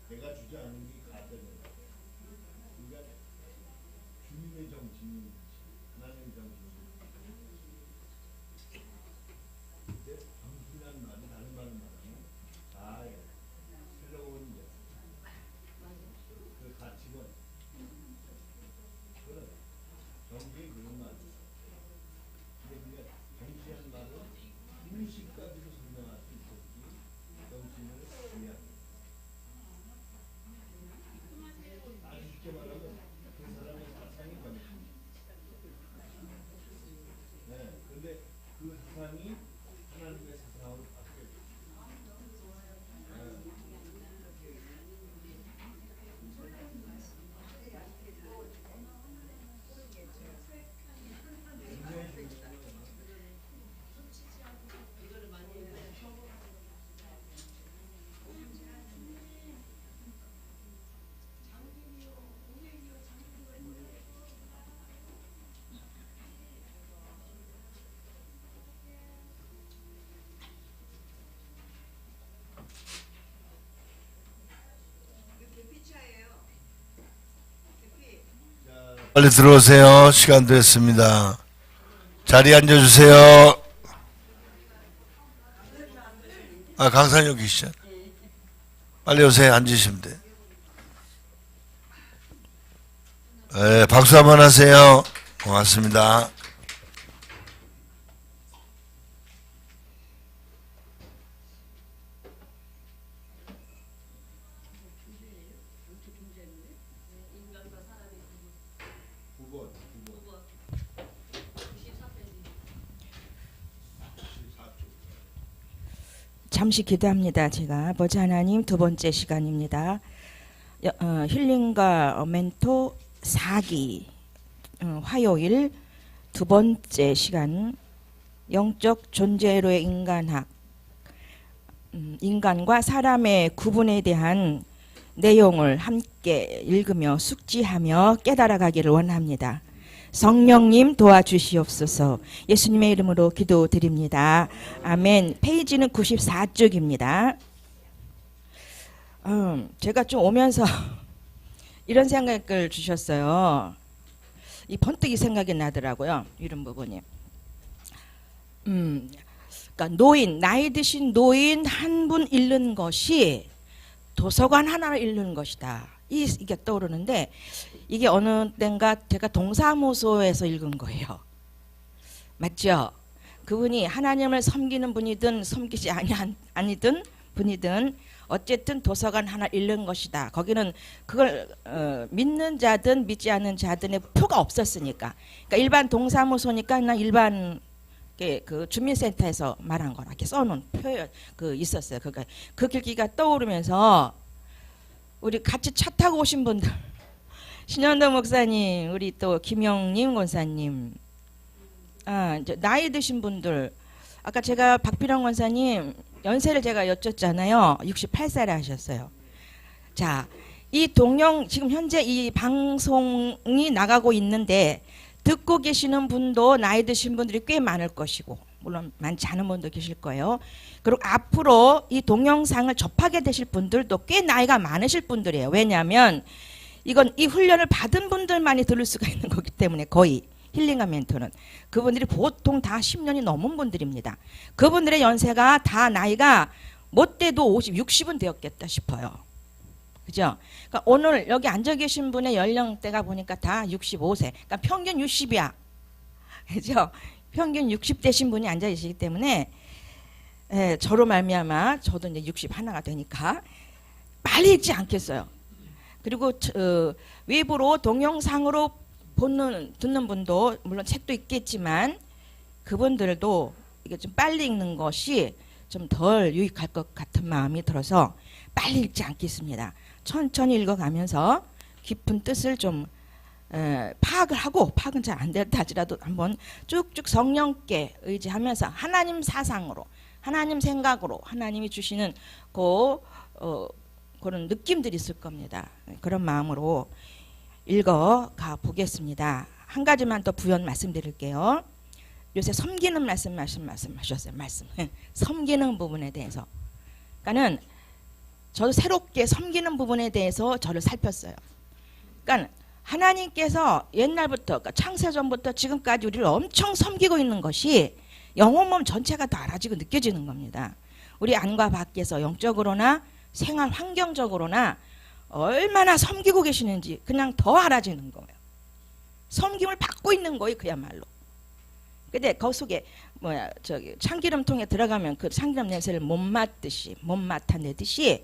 내가 주지 않은 게 가짜잖아. 그러니까 주님의 정신이 하나님의 정신이. 근데 정신이라는 말이 다른 말은 말하면 다 새로운 그 가치관. 그런 정신이 그런 말이야. 근데 그게 정신이라는 말은 무식까지도 설명할 수 있었지. 정신을 이해하는. 쉽게 말하면 그 사람의 사상이 정신. 네, 근데 그 사상이 하나님의 사상으로 바뀌어요. 빨리 들어오세요. 시간 됐습니다. 자리에 앉아주세요. 아, 강사님 여기 계시죠? 빨리 오세요. 앉으시면 돼. 네, 박수 한번 하세요. 고맙습니다. 잠시 기도합니다. 제가 아버지 하나님 두 번째 시간입니다. 힐링과 멘토 4기 화요일 두 번째 시간 영적 존재로의 인간학 인간과 사람의 구분에 대한 내용을 함께 읽으며 숙지하며 깨달아가기를 원합니다. 성령님 도와주시옵소서. 예수님의 이름으로 기도드립니다. 아멘. 페이지는 94쪽입니다. 제가 좀 오면서 이런 생각을 주셨어요. 이 번뜩이 생각이 나더라고요. 이런 부분이. 그러니까 노인, 나이 드신 노인 한 분 읽는 것이 도서관 하나를 읽는 것이다. 이게 떠오르는데 이게 어느 땐가 제가 동사무소에서 읽은 거예요. 맞죠? 그분이 하나님을 섬기는 분이든 섬기지 아니든 분이든 어쨌든 도서관 하나 읽는 것이다. 거기는 그걸 믿는 자든 믿지 않는 자든의 표가 없었으니까. 그러니까 일반 동사무소니까 그냥 일반 그 주민센터에서 말한 거라 이렇게 써놓은 표현 그 있었어요. 그러니까 그 글귀가 떠오르면서 우리 같이 차 타고 오신 분들 신현도 목사님, 우리 또 김영님 권사님, 이제 나이 드신 분들, 아까 제가 박필영 권사님 연세를 제가 여쭸잖아요. 68살에 하셨어요. 자, 이 동영 지금 현재 이 방송이 나가고 있는데 듣고 계시는 분도 나이 드신 분들이 꽤 많을 것이고 물론 많지 않은 분도 계실 거예요. 그리고 앞으로 이 동영상을 접하게 되실 분들도 꽤 나이가 많으실 분들이에요. 왜냐하면 이건 이 훈련을 받은 분들만이 들을 수가 있는 거기 때문에 거의 힐링과 멘토는 그분들이 보통 다 10년이 넘은 분들입니다. 그분들의 연세가 다 나이가 못돼도 50, 60은 되었겠다 싶어요. 그죠? 그러니까 오늘 여기 앉아 계신 분의 연령대가 보니까 다 65세. 그러니까 평균 60이야. 그죠? 평균 60 되신 분이 앉아 계시기 때문에 예, 저로 말미암아 저도 이제 61가 되니까 빨리 읽지 않겠어요. 그리고 외부로 동영상으로 듣는 분도 물론 책도 있겠지만 그분들도 이게 좀 빨리 읽는 것이 좀 덜 유익할 것 같은 마음이 들어서 빨리 읽지 않겠습니다. 천천히 읽어가면서 깊은 뜻을 좀 파악을 하고, 파악은 잘 안 됐다 하지라도 한번 쭉쭉 성령께 의지하면서 하나님 사상으로, 하나님 생각으로, 하나님이 주시는 그런 느낌들이 있을 겁니다. 그런 마음으로 읽어가 보겠습니다. 한 가지만 더 부연 말씀드릴게요. 요새 섬기는 말씀하셨어요. 말씀. 섬기는 부분에 대해서. 그러니까는 저도 새롭게 섬기는 부분에 대해서 저를 살폈어요. 그러니까 하나님께서 옛날부터, 그러니까 창세전부터 지금까지 우리를 엄청 섬기고 있는 것이 영혼 몸 전체가 다 알아지고 느껴지는 겁니다. 우리 안과 밖에서 영적으로나 생활 환경적으로나 얼마나 섬기고 계시는지 그냥 더 알아지는 거예요. 섬김을 받고 있는 거예요, 그야말로. 근데 그 속에 참기름통에 들어가면 그 참기름 냄새를 못 맡아내듯이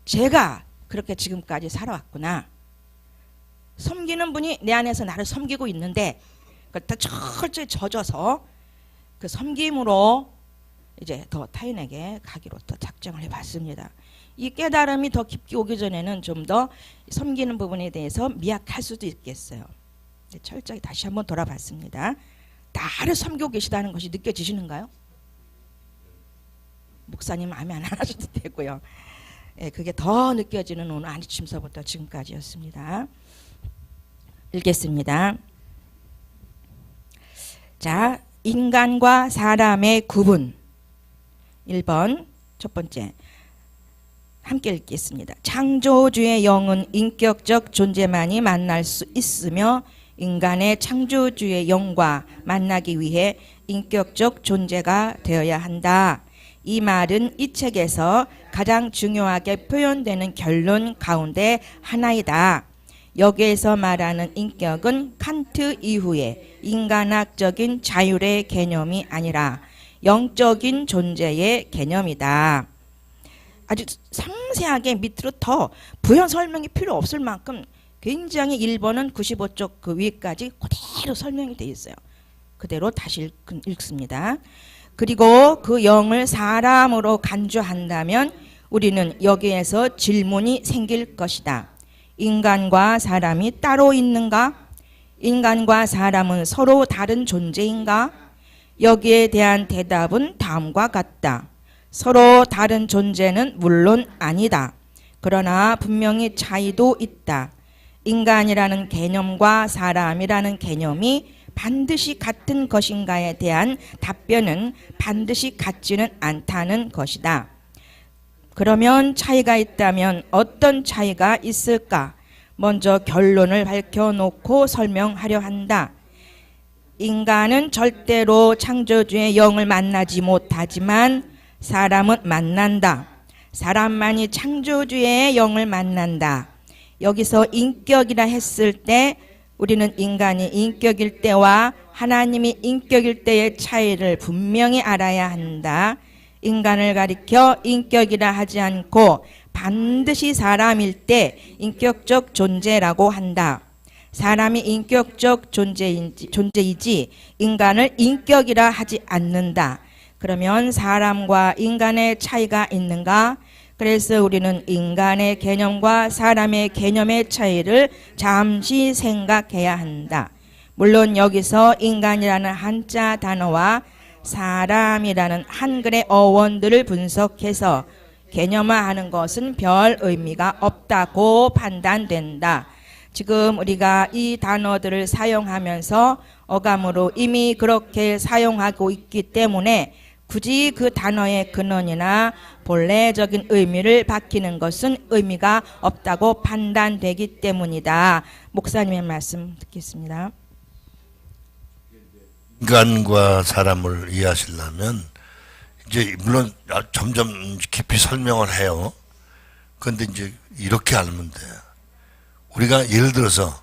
제가 그렇게 지금까지 살아왔구나. 섬기는 분이 내 안에서 나를 섬기고 있는데 그걸 다 철저히 젖어서 그 섬김으로 이제 더 타인에게 가기로 또 작정을 해봤습니다. 이 깨달음이 더 깊게 오기 전에는 좀 더 섬기는 부분에 대해서 미약할 수도 있겠어요. 철저히 다시 한번 돌아봤습니다. 나를 섬기고 계시다는 것이 느껴지시는가요? 목사님 마음에 안 하셔도 되고요. 예, 그게 더 느껴지는 오늘 아침서부터 지금까지였습니다. 읽겠습니다. 자, 인간과 사람의 구분. 1번 첫 번째 함께 읽겠습니다. 창조주의 영은 인격적 존재만이 만날 수 있으며 인간의 창조주의 영과 만나기 위해 인격적 존재가 되어야 한다. 이 말은 이 책에서 가장 중요하게 표현되는 결론 가운데 하나이다. 여기에서 말하는 인격은 칸트 이후의 인간학적인 자율의 개념이 아니라 영적인 존재의 개념이다. 아주 상세하게 밑으로 더 부연 설명이 필요 없을 만큼 굉장히 1번은 95쪽 그 위에까지 그대로 설명이 되어 있어요. 그대로 다시 읽습니다. 그리고 그 영을 사람으로 간주한다면 우리는 여기에서 질문이 생길 것이다. 인간과 사람이 따로 있는가? 인간과 사람은 서로 다른 존재인가? 여기에 대한 대답은 다음과 같다. 서로 다른 존재는 물론 아니다. 그러나 분명히 차이도 있다. 인간이라는 개념과 사람이라는 개념이 반드시 같은 것인가에 대한 답변은 반드시 같지는 않다는 것이다. 그러면 차이가 있다면 어떤 차이가 있을까? 먼저 결론을 밝혀놓고 설명하려 한다. 인간은 절대로 창조주의 영을 만나지 못하지만 사람은 만난다. 사람만이 창조주의 영을 만난다. 여기서 인격이라 했을 때 우리는 인간이 인격일 때와 하나님이 인격일 때의 차이를 분명히 알아야 한다. 인간을 가리켜 인격이라 하지 않고 반드시 사람일 때 인격적 존재라고 한다. 사람이 인격적 존재이지 인간을 인격이라 하지 않는다. 그러면 사람과 인간의 차이가 있는가? 그래서 우리는 인간의 개념과 사람의 개념의 차이를 잠시 생각해야 한다. 물론 여기서 인간이라는 한자 단어와 사람이라는 한글의 어원들을 분석해서 개념화하는 것은 별 의미가 없다고 판단된다. 지금 우리가 이 단어들을 사용하면서 어감으로 이미 그렇게 사용하고 있기 때문에 굳이 그 단어의 근원이나 본래적인 의미를 밝히는 것은 의미가 없다고 판단되기 때문이다. 목사님의 말씀 듣겠습니다. 인간과 사람을 이해하시려면 이제 물론 점점 깊이 설명을 해요. 그런데 이제 이렇게 알면 돼요. 우리가 예를 들어서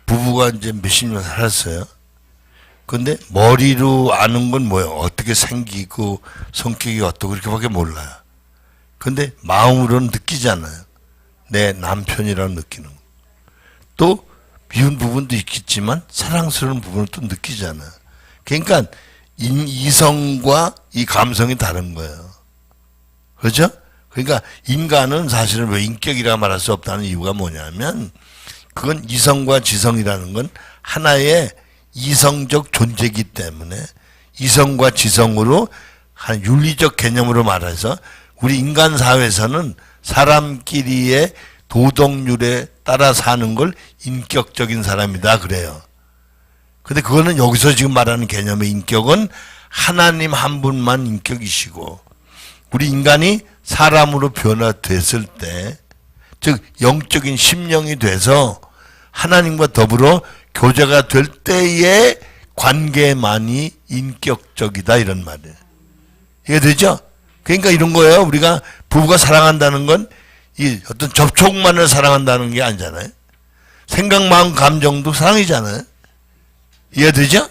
부부가 이제 몇십 년 살았어요. 근데 머리로 아는 건 뭐예요? 어떻게 어떻게 생기고 성격이 어떻고 그렇게밖에 몰라요. 근데 마음으로는 느끼잖아요. 내 남편이라고 느끼는 거. 또 미운 부분도 있겠지만 사랑스러운 부분을 또 느끼잖아요. 그러니까 이성과 이 감성이 다른 거예요. 그렇죠? 그러니까 인간은 사실은 왜 인격이라 말할 수 없다는 이유가 뭐냐면 그건 이성과 지성이라는 건 하나의 이성적 존재이기 때문에 이성과 지성으로 한 윤리적 개념으로 말해서 우리 인간 사회에서는 사람끼리의 도덕률에 따라 사는 걸 인격적인 사람이다 그래요. 근데 그거는 여기서 지금 말하는 개념의 인격은 하나님 한 분만 인격이시고 우리 인간이 사람으로 변화됐을 때, 즉 영적인 심령이 돼서 하나님과 더불어 교제가 될 때의 관계만이 인격적이다 이런 말이에요. 이해되죠? 그러니까 이런 거예요. 우리가 부부가 사랑한다는 건 이 어떤 접촉만을 사랑한다는 게 아니잖아요. 생각, 마음, 감정도 사랑이잖아요. 이해되죠?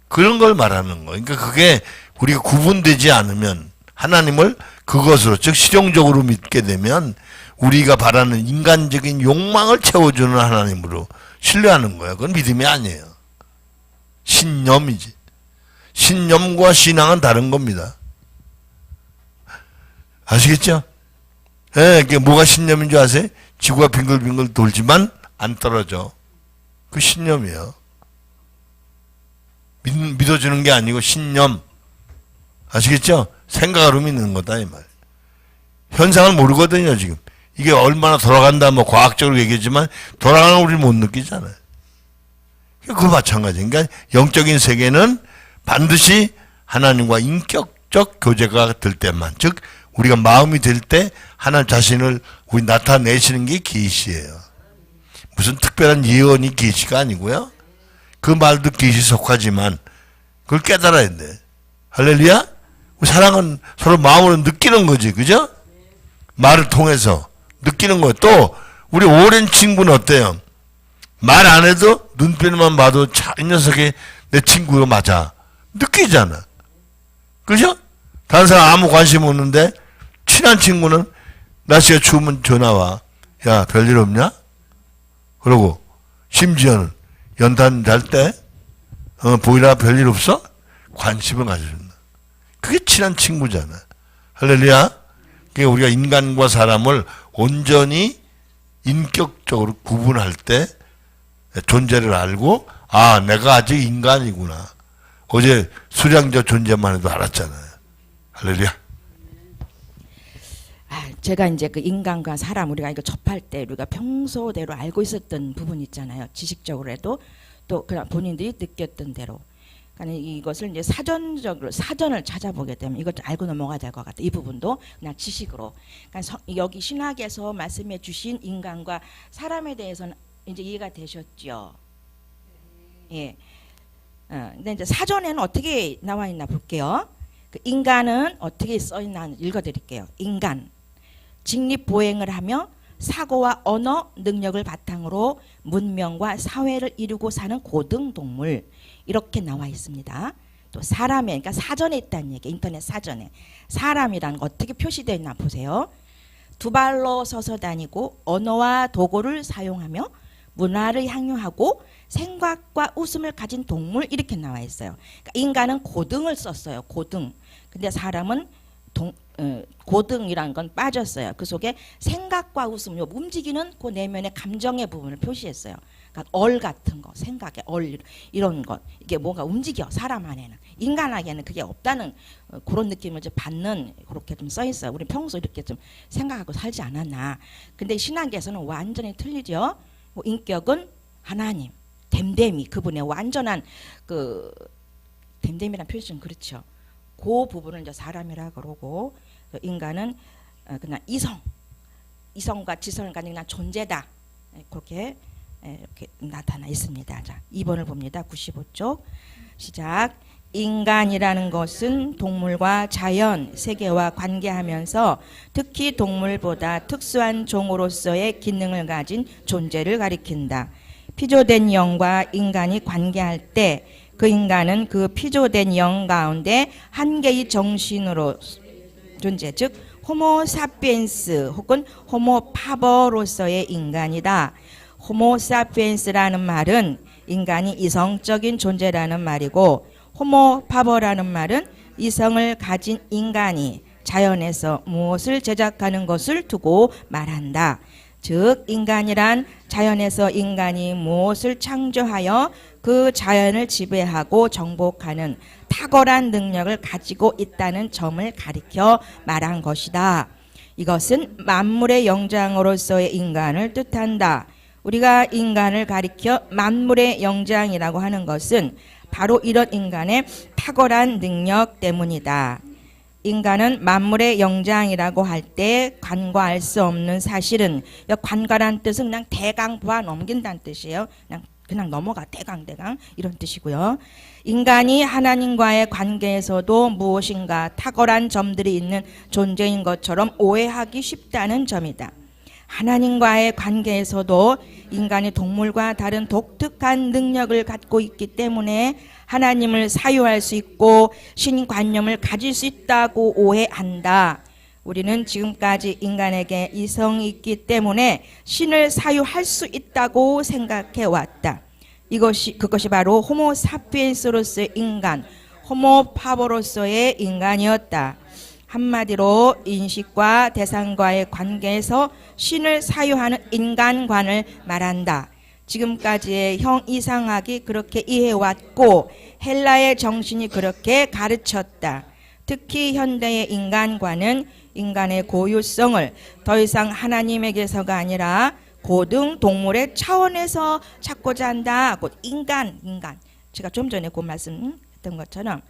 그런 걸 말하는 거예요. 그러니까 그게 우리가 구분되지 않으면 하나님을 그것으로 즉 실용적으로 믿게 되면 우리가 바라는 인간적인 욕망을 채워주는 하나님으로 신뢰하는 거예요. 그건 믿음이 아니에요. 신념이지. 신념과 신앙은 다른 겁니다. 아시겠죠? 예, 그게 뭐가 신념인 줄 아세요? 지구가 빙글빙글 돌지만 안 떨어져. 그 신념이에요. 믿어주는 게 아니고 신념. 아시겠죠? 생각으로 믿는 거다 이 말. 현상을 모르거든요 지금. 이게 얼마나 돌아간다 뭐 과학적으로 얘기하지만 돌아가는 걸 우리 못 느끼잖아요. 그거 마찬가지. 그러니까 영적인 세계는 반드시 하나님과 인격적 교제가 될 때만, 즉 우리가 마음이 될 때 하나님 자신을 우리 나타내시는 게 계시예요. 무슨 특별한 예언이 계시가 아니고요. 그 말도 계시 속하지만 그걸 깨달아야 돼. 할렐루야. 사랑은 서로 마음으로 느끼는 거지, 그죠? 말을 통해서 느끼는 거예요. 또 우리 오랜 친구는 어때요? 말 안 해도 눈빛만 봐도 이 녀석이 내 친구가 맞아. 느끼잖아. 그죠? 다른 사람 아무 관심 없는데 친한 친구는 날씨가 추우면 전화 와. 야, 별일 없냐? 그러고 심지어는 연탄 잘 때 보이나 별일 없어? 관심을 가져준다. 그게 친한 친구잖아. 할렐루야. 그러니까 우리가 인간과 사람을 온전히 인격적으로 구분할 때 존재를 알고 아 내가 아직 인간이구나. 어제 수량저 존재만 해도 알았잖아요. 할렐루야. 제가 이제 그 인간과 사람 우리가 이거 접할 때 우리가 평소대로 알고 있었던 부분 있잖아요. 지식적으로 해도 또 그냥 본인들이 느꼈던 대로. 그러니까 이것을 이제 사전을 찾아보게 되면 이것도 알고 넘어가야 될 것 같아요. 이 부분도 그냥 지식으로. 그러니까 여기 신학에서 말씀해 주신 인간과 사람에 대해서는 이제 이해가 되셨죠. 예. 근데 이제 사전에는 어떻게 나와 있나 볼게요. 그 인간은 어떻게 써 있나 읽어드릴게요. 인간. 직립보행을 하며 사고와 언어 능력을 바탕으로 문명과 사회를 이루고 사는 고등동물 이렇게 나와 있습니다. 또 사람에 그러니까 사전에 있다는 얘기 인터넷 사전에 사람이라는 거 어떻게 표시되어 있나 보세요. 두 발로 서서 다니고 언어와 도구를 사용하며 문화를 향유하고 생각과 웃음을 가진 동물 이렇게 나와 있어요. 그러니까 인간은 고등을 썼어요. 고등. 근데 사람은 고등이라는 건 빠졌어요. 그 속에 생각과 웃음, 요 움직이는 그 내면의 감정의 부분을 표시했어요. 그러니까 얼 같은 거, 생각의 얼 이런 것 이게 뭔가 움직여 사람 안에는 인간에게는 그게 없다는 그런 느낌을 좀 받는 그렇게 좀 써 있어요. 우리 평소 이렇게 좀 생각하고 살지 않았나. 근데 신학에서는 완전히 틀리죠. 인격은 하나님, 됨됨이 그분의 완전한 그 됨됨이란 표시는 그렇죠. 그 부분을 이제 사람이라 그러고 인간은 그냥 이성과 지성을 가진 그냥 존재다. 그렇게 이렇게 나타나 있습니다. 자, 2번을 봅니다. 95쪽 시작. 인간이라는 것은 동물과 자연, 세계와 관계하면서 특히 동물보다 특수한 종으로서의 기능을 가진 존재를 가리킨다. 피조된 영과 인간이 관계할 때 그 인간은 그 피조된 영 가운데 한 개의 정신으로 존재, 즉 호모사피엔스 혹은 호모파버로서의 인간이다. 호모사피엔스라는 말은 인간이 이성적인 존재라는 말이고, 호모파버라는 말은 이성을 가진 인간이 자연에서 무엇을 제작하는 것을 두고 말한다. 즉 인간이란 자연에서 인간이 무엇을 창조하여 그 자연을 지배하고 정복하는 탁월한 능력을 가지고 있다는 점을 가리켜 말한 것이다. 이것은 만물의 영장으로서의 인간을 뜻한다. 우리가 인간을 가리켜 만물의 영장이라고 하는 것은 바로 이런 인간의 탁월한 능력 때문이다. 인간은 만물의 영장이라고 할 때 관과할 수 없는 사실은, 관과란 뜻은 그냥 대강 보아 넘긴다는 뜻이에요. 그냥 넘어가, 대강 이런 뜻이고요. 인간이 하나님과의 관계에서도 무엇인가 탁월한 점들이 있는 존재인 것처럼 오해하기 쉽다는 점이다. 하나님과의 관계에서도 인간이 동물과 다른 독특한 능력을 갖고 있기 때문에 하나님을 사유할 수 있고 신관념을 가질 수 있다고 오해한다. 우리는 지금까지 인간에게 이성이 있기 때문에 신을 사유할 수 있다고 생각해 왔다. 그것이 바로 호모사피엔스로서의 인간, 호모파버로서의 인간이었다. 한마디로 인식과 대상과의 관계에서 신을 사유하는 인간관을 말한다. 지금까지의 형 이상학이 그렇게 이해해왔고 헬라의 정신이 그렇게 가르쳤다. 특히 현대의 인간관은 인간의 고유성을 더 이상 하나님에게서가 아니라 고등 동물의 차원에서 찾고자 한다. 곧 인간. 제가 좀 전에 그 말씀했던 것처럼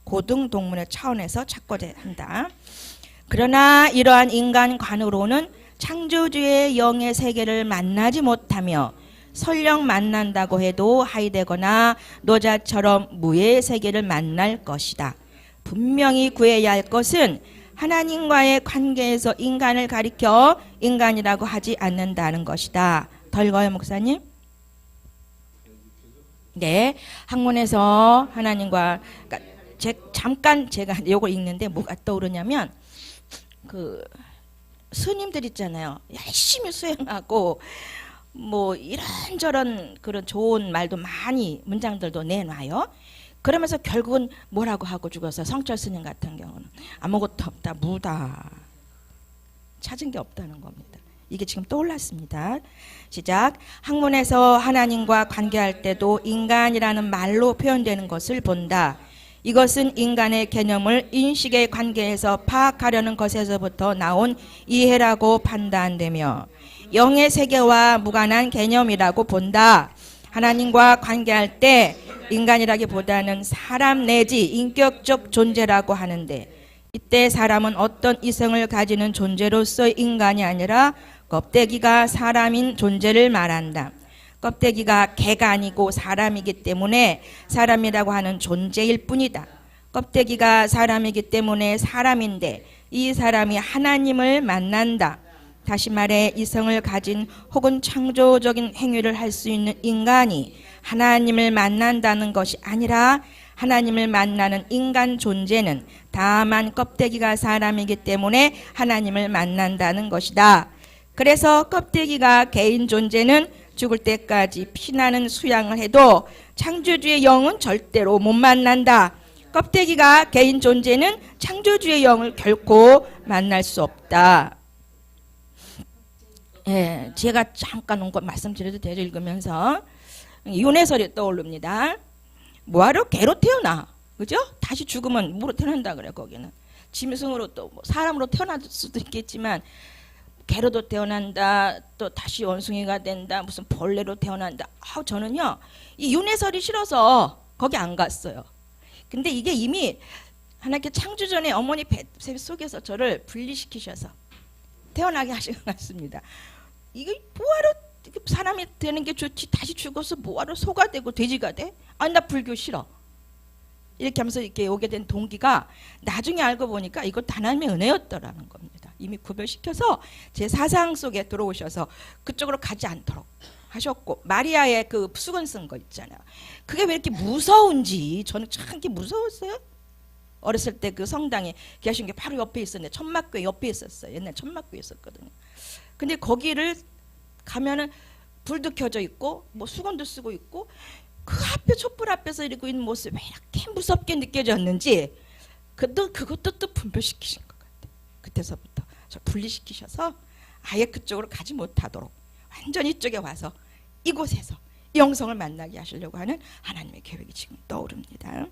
고등 동물의 차원에서 찾고자 한다. 그러나 이러한 인간관으로는 창조주의 영의 세계를 만나지 못하며 설령 만난다고 해도 하이데거나 노자처럼 무의 세계를 만날 것이다. 분명히 구해야 할 것은 하나님과의 관계에서 인간을 가리켜 인간이라고 하지 않는다는 것이다. 덜거요, 목사님? 네, 학문에서 하나님과 잠깐 제가 이걸 읽는데 뭐가 떠오르냐면 그 스님들 있잖아요. 열심히 수행하고 뭐 이런저런 그런 좋은 말도 많이 문장들도 내놔요. 그러면서 결국은 뭐라고 하고 죽어서 성철 스님 같은 경우는 아무것도 없다, 무다, 찾은 게 없다는 겁니다. 이게 지금 떠올랐습니다. 시작. 학문에서 하나님과 관계할 때도 인간이라는 말로 표현되는 것을 본다. 이것은 인간의 개념을 인식의 관계에서 파악하려는 것에서부터 나온 이해라고 판단되며 영의 세계와 무관한 개념이라고 본다. 하나님과 관계할 때 인간이라기보다는 사람 내지 인격적 존재라고 하는데, 이때 사람은 어떤 이성을 가지는 존재로서의 인간이 아니라 껍데기가 사람인 존재를 말한다. 껍데기가 개가 아니고 사람이기 때문에 사람이라고 하는 존재일 뿐이다. 껍데기가 사람이기 때문에 사람인데 이 사람이 하나님을 만난다. 다시 말해 이성을 가진 혹은 창조적인 행위를 할 수 있는 인간이 하나님을 만난다는 것이 아니라 하나님을 만나는 인간 존재는 다만 껍데기가 사람이기 때문에 하나님을 만난다는 것이다. 그래서 껍데기가 개인 존재는 죽을 때까지 피나는 수양을 해도 창조주의 영은 절대로 못 만난다. 껍데기가 개인 존재는 창조주의 영을 결코 만날 수 없다. 예, 제가 잠깐 온 것 말씀드려도 되죠? 읽으면서 윤회설이 떠오릅니다. 뭐하러 개로 태어나? 그죠? 다시 죽으면 뭐로 태어난다 그래. 거기는 짐승으로 또 뭐 사람으로 태어날 수도 있겠지만 개로도 태어난다, 또 다시 원숭이가 된다, 무슨 벌레로 태어난다. 저는요 이 윤회설이 싫어서 거기 안 갔어요. 근데 이게 이미 하나님께 창조 전에 어머니 배 속에서 저를 분리시키셔서 태어나게 하신 것 같습니다. 이게 뭐하러 사람이 되는 게 좋지, 다시 죽어서 뭐하러 소가 되고 돼지가 돼? 아니 나 불교 싫어. 이렇게 하면서 이렇게 오게 된 동기가 나중에 알고 보니까 이거 하나님의 은혜였더라는 겁니다. 이미 구별시켜서 제 사상 속에 들어오셔서 그쪽으로 가지 않도록 하셨고 마리아의 그 수건 쓴 거 있잖아요. 그게 왜 이렇게 무서운지 저는 참 이렇게 무서웠어요. 어렸을 때 그 성당에 계신 게 바로 옆에 있었는데 천막교회 옆에 있었어요. 옛날 천막교회 있었거든요. 근데 거기를 가면은 불도 켜져 있고 뭐 수건도 쓰고 있고 그 앞에 촛불 앞에서 이러고 있는 모습이 왜 이렇게 무섭게 느껴졌는지 그것도 또 분별시키신 것 같아요. 그때서부터 저 분리시키셔서 아예 그쪽으로 가지 못하도록 완전히 이쪽에 와서 이곳에서 영성을 만나게 하시려고 하는 하나님의 계획이 지금 떠오릅니다.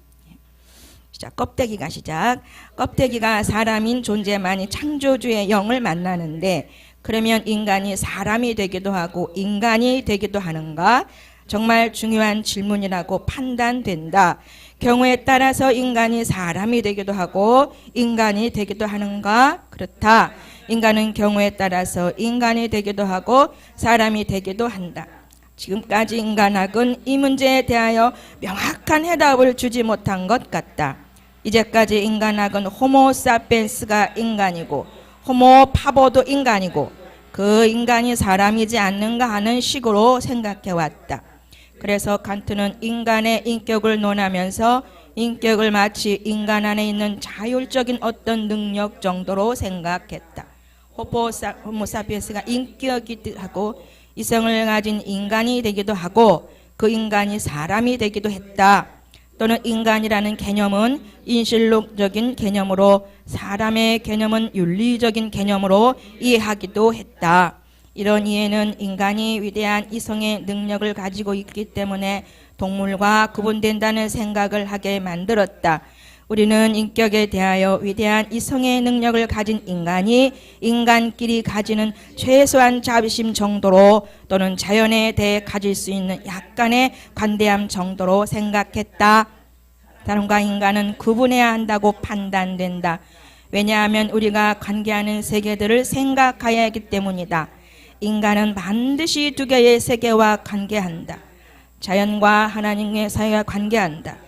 자, 껍데기가 시작. 껍데기가 사람인 존재만이 창조주의 영을 만나는데 그러면 인간이 사람이 되기도 하고 인간이 되기도 하는가? 정말 중요한 질문이라고 판단된다. 경우에 따라서 인간이 사람이 되기도 하고 인간이 되기도 하는가? 그렇다. 인간은 경우에 따라서 인간이 되기도 하고 사람이 되기도 한다. 지금까지 인간학은 이 문제에 대하여 명확한 해답을 주지 못한 것 같다. 이제까지 인간학은 호모 사피엔스가 인간이고 호모 파보도 인간이고 그 인간이 사람이지 않는가 하는 식으로 생각해왔다. 그래서 칸트는 인간의 인격을 논하면서 인격을 마치 인간 안에 있는 자율적인 어떤 능력 정도로 생각했다. 호모 사피엔스가 인격이기도 하고 이성을 가진 인간이 되기도 하고 그 인간이 사람이 되기도 했다. 또는 인간이라는 개념은 인실론적인 개념으로 사람의 개념은 윤리적인 개념으로 이해하기도 했다. 이런 이해는 인간이 위대한 이성의 능력을 가지고 있기 때문에 동물과 구분된다는 생각을 하게 만들었다. 우리는 인격에 대하여 위대한 이성의 능력을 가진 인간이 인간끼리 가지는 최소한 자비심 정도로 또는 자연에 대해 가질 수 있는 약간의 관대함 정도로 생각했다. 사람과 인간은 구분해야 한다고 판단된다. 왜냐하면 우리가 관계하는 세계들을 생각해야 하기 때문이다. 인간은 반드시 두 개의 세계와 관계한다. 자연과 하나님의 사이와 관계한다.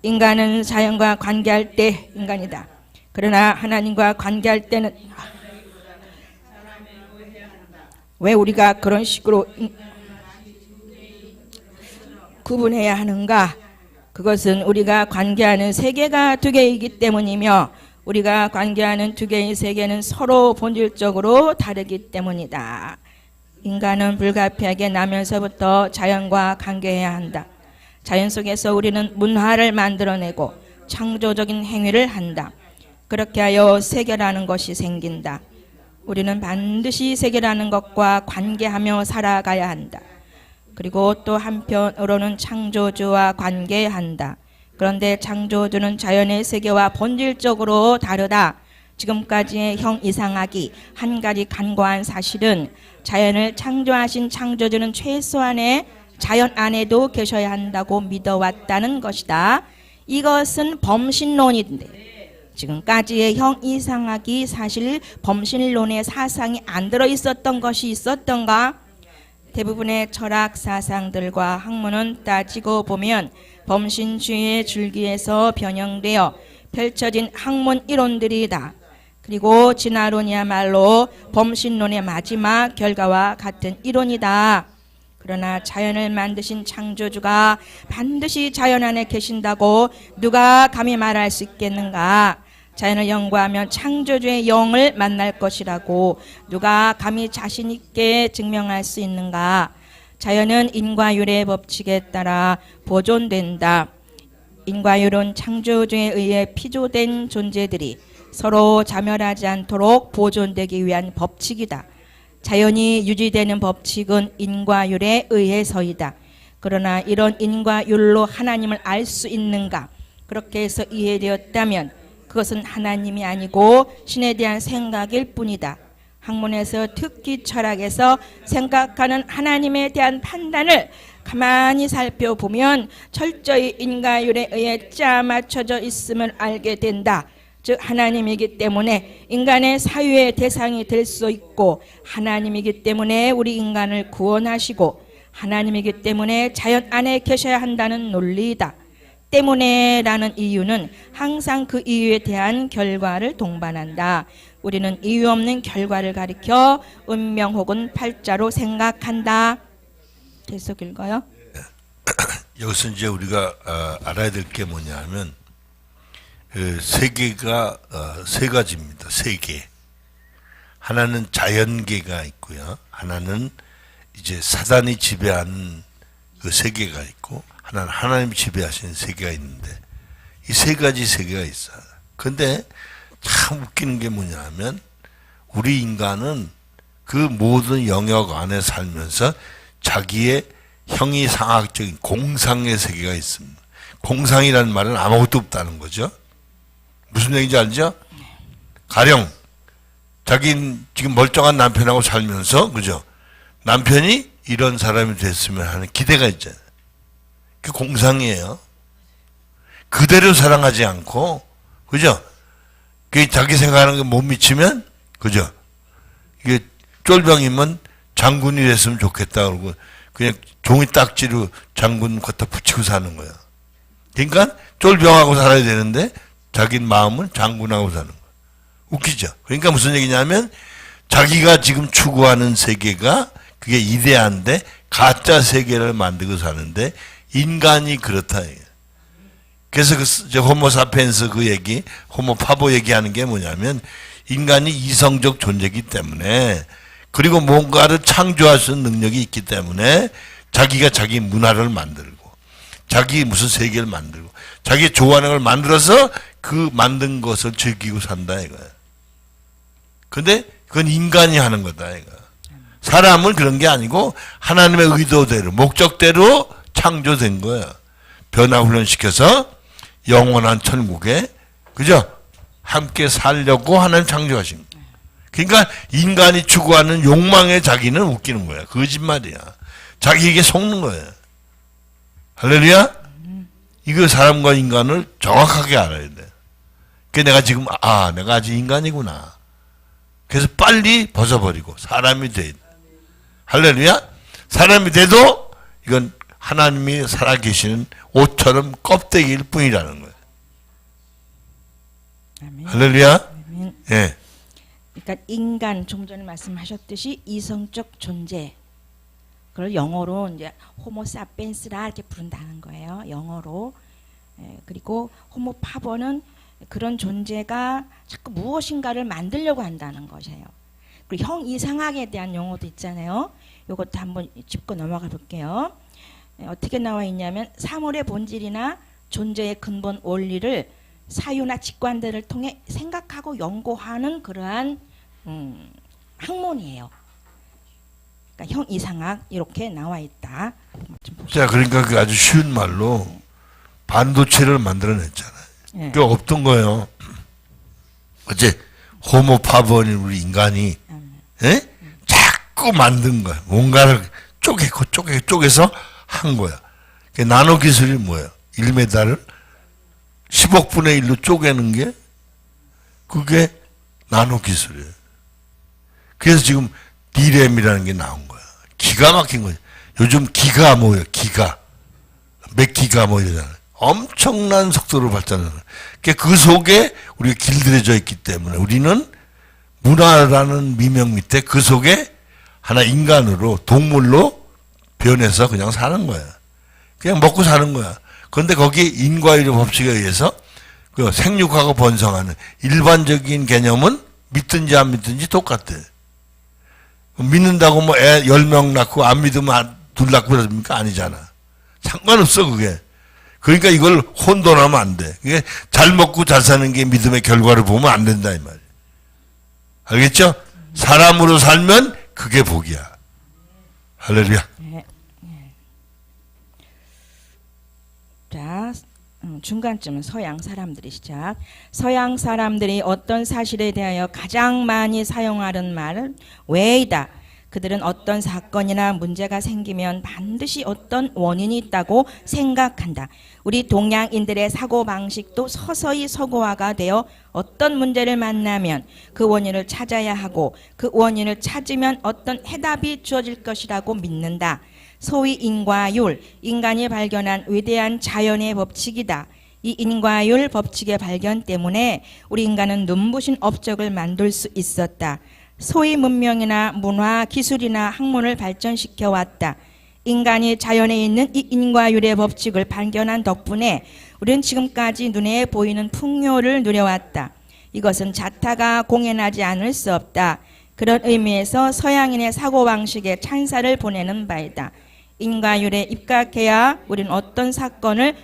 인간은 자연과 관계할 때 인간이다. 그러나 하나님과 관계할 때는 왜 우리가 그런 식으로 구분해야 하는가? 그것은 우리가 관계하는 세계가 두 개이기 때문이며 우리가 관계하는 두 개의 세계는 서로 본질적으로 다르기 때문이다. 인간은 불가피하게 나면서부터 자연과 관계해야 한다. 자연 속에서 우리는 문화를 만들어내고 창조적인 행위를 한다. 그렇게 하여 세계라는 것이 생긴다. 우리는 반드시 세계라는 것과 관계하며 살아가야 한다. 그리고 또 한편으로는 창조주와 관계한다. 그런데 창조주는 자연의 세계와 본질적으로 다르다. 지금까지의 형 이상학이 한 가지 간과한 사실은 자연을 창조하신 창조주는 최소한의 자연 안에도 계셔야 한다고 믿어왔다는 것이다. 이것은 범신론인데 지금까지의 형 이상학이 사실 범신론의 사상이 안 들어있었던 것이 있었던가? 대부분의 철학 사상들과 학문은 따지고 보면 범신주의의 줄기에서 변형되어 펼쳐진 학문 이론들이다. 그리고 진화론이야말로 범신론의 마지막 결과와 같은 이론이다. 그러나 자연을 만드신 창조주가 반드시 자연 안에 계신다고 누가 감히 말할 수 있겠는가? 자연을 연구하면 창조주의 영을 만날 것이라고 누가 감히 자신 있게 증명할 수 있는가? 자연은 인과율의 법칙에 따라 보존된다. 인과율은 창조주에 의해 피조된 존재들이 서로 자멸하지 않도록 보존되기 위한 법칙이다. 자연이 유지되는 법칙은 인과율에 의해서이다. 그러나 이런 인과율로 하나님을 알 수 있는가? 그렇게 해서 이해되었다면 그것은 하나님이 아니고 신에 대한 생각일 뿐이다. 학문에서 특히 철학에서 생각하는 하나님에 대한 판단을 가만히 살펴보면 철저히 인과율에 의해 짜맞춰져 있음을 알게 된다. 즉 하나님이기 때문에 인간의 사유의 대상이 될 수 있고 하나님이기 때문에 우리 인간을 구원하시고 하나님이기 때문에 자연 안에 계셔야 한다는 논리이다. 때문에 라는 이유는 항상 그 이유에 대한 결과를 동반한다. 우리는 이유 없는 결과를 가리켜 운명 혹은 팔자로 생각한다. 계속 읽어요. 여기서 이제 우리가 알아야 될 게 뭐냐면 세계가 세 가지입니다. 세계. 하나는 자연계가 있고요. 하나는 이제 사단이 지배하는 그 세계가 있고, 하나는 하나님이 지배하시는 세계가 있는데, 이 세 가지 세계가 있어요. 근데 참 웃기는 게 뭐냐면 우리 인간은 그 모든 영역 안에 살면서 자기의 형이상학적인 공상의 세계가 있습니다. 공상이라는 말은 아무것도 없다는 거죠. 무슨 얘기인지 알죠? 가령 자기는 지금 멀쩡한 남편하고 살면서, 그죠? 남편이 이런 사람이 됐으면 하는 기대가 있잖아요. 그게 공상이에요. 그대로 사랑하지 않고, 그죠? 그 자기 생각하는 게 못 미치면, 그죠? 이게 쫄병이면 장군이 됐으면 좋겠다 그러고 그냥 종이 딱지로 장군 갖다 붙이고 사는 거야. 그러니까 쫄병하고 살아야 되는데 자기 마음은 장군하고 사는 거야. 웃기죠? 그러니까 무슨 얘기냐면 자기가 지금 추구하는 세계가 그게 이데아인데 가짜 세계를 만들고 사는데 인간이 그렇다. 그래서 그 호모사피엔스 그 얘기, 호모파보 얘기하는 게 뭐냐면 인간이 이성적 존재이기 때문에, 그리고 뭔가를 창조할 수 있는 능력이 있기 때문에 자기가 자기 문화를 만들고 자기 무슨 세계를 만들고 자기 좋아하는 걸 만들어서 그 만든 것을 즐기고 산다 이거야. 근데 그건 인간이 하는 거다 이거. 사람은 그런 게 아니고 하나님의 의도대로 목적대로 창조된 거야. 변화훈련시켜서 영원한 천국에, 그죠? 함께 살려고 하나님 창조하신 거야. 그러니까 인간이 추구하는 욕망의 자기는 웃기는 거야. 거짓말이야. 자기에게 속는 거야. 할렐루야? 이거 사람과 인간을 정확하게 알아야 돼. 그 내가 지금 내가 아직 인간이구나. 그래서 빨리 벗어버리고 사람이 돼. 할렐루야? 사람이 돼도 이건 하나님이 살아계시는 옷처럼 껍데기일 뿐이라는 거예요. 아멘. 할렐루야? 아멘. 예. 그러니까 인간, 좀 전에 말씀하셨듯이 이성적 존재, 그걸 영어로 이제 호모사피엔스라 이렇게 부른다는 거예요. 영어로. 그리고 호모파버는 그런 존재가 자꾸 무엇인가를 만들려고 한다는 것이에요. 그리고 형이상학에 대한 용어도 있잖아요. 이것도 한번 짚고 넘어가 볼게요. 어떻게 나와 있냐면 사물의 본질이나 존재의 근본 원리를 사유나 직관들을 통해 생각하고 연구하는 그러한 학문이에요. 그러니까 형이상학 이렇게 나와 있다. 자, 그러니까 그 아주 쉬운 말로 반도체를 만들어냈잖아요. 네. 그게 없던 거예요. 어째 호모파버니 우리 인간이 자꾸 만든 거야. 뭔가를 쪼개서 한 거야. 나노 기술이 뭐예요? 1m를 10억분의 1로 쪼개는 게 그게 나노 기술이에요. 그래서 지금 D램이라는 게 나온 거야. 기가 막힌 거죠. 요즘 기가 뭐예요? 기가. 몇 기가 뭐 이러잖아요. 엄청난 속도로 발전하는. 그 속에 우리가 길들여져 있기 때문에 우리는 문화라는 미명 밑에 그 속에 하나 인간으로 동물로 변해서 그냥 사는 거야. 그냥 먹고 사는 거야. 그런데 거기 인과율의 법칙에 의해서 그 생육하고 번성하는 일반적인 개념은 믿든지 안 믿든지 똑같아. 믿는다고 뭐 애 10명 낳고 안 믿으면 둘 낳고 그러십니까? 아니잖아. 상관없어 그게. 그러니까 이걸 혼돈하면 안 돼. 그게 잘 먹고 잘 사는 게 믿음의 결과를 보면 안 된다 이 말이야. 알겠죠? 사람으로 살면 그게 복이야. 할렐루야. 네. 자, 중간쯤은 서양 사람들이 시작. 서양 사람들이 어떤 사실에 대하여 가장 많이 사용하는 말은 왜이다. 그들은 어떤 사건이나 문제가 생기면 반드시 어떤 원인이 있다고 생각한다. 우리 동양인들의 사고방식도 서서히 서구화가 되어 어떤 문제를 만나면 그 원인을 찾아야 하고 그 원인을 찾으면 어떤 해답이 주어질 것이라고 믿는다. 소위 인과율, 인간이 발견한 위대한 자연의 법칙이다. 이 인과율 법칙의 발견 때문에 우리 인간은 눈부신 업적을 만들 수 있었다. 소위 문명이나 문화, 기술이나 학문을 발전시켜 왔다. 인간이 자연에 있는 이 인과율의 법칙을 발견한 덕분에 우리는 지금까지 눈에 보이는 풍요를 누려왔다. 이것은 자타가 공연하지 않을 수 없다. 그런 의미에서 서양인의 사고방식에 찬사를 보내는 바이다. 인과율에 입각해야 우리는 어떤 사건을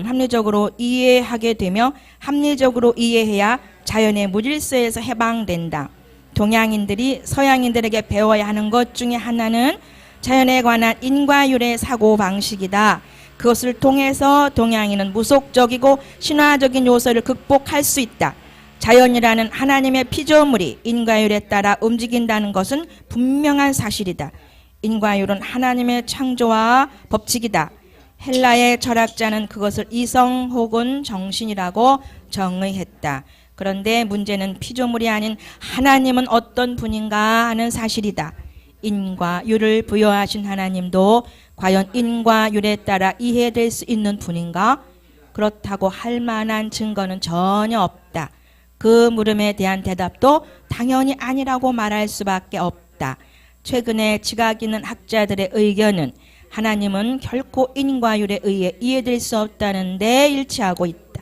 합리적으로 이해하게 되며 합리적으로 이해해야 자연의 무질서에서 해방된다. 동양인들이 서양인들에게 배워야 하는 것 중에 하나는 자연에 관한 인과율의 사고방식이다. 그것을 통해서 동양인은 무속적이고 신화적인 요소를 극복할 수 있다. 자연이라는 하나님의 피조물이 인과율에 따라 움직인다는 것은 분명한 사실이다. 인과율은 하나님의 창조와 법칙이다. 헬라의 철학자는 그것을 이성 혹은 정신이라고 정의했다. 그런데 문제는 피조물이 아닌 하나님은 어떤 분인가 하는 사실이다. 인과율을 부여하신 하나님도 과연 인과율에 따라 이해될 수 있는 분인가? 그렇다고 할 만한 증거는 전혀 없다. 그 물음에 대한 대답도 당연히 아니라고 말할 수밖에 없다. 최근에 지각 있는 학자들의 의견은 하나님은 결코 인과율에 의해 이해될 수 없다는 데 일치하고 있다.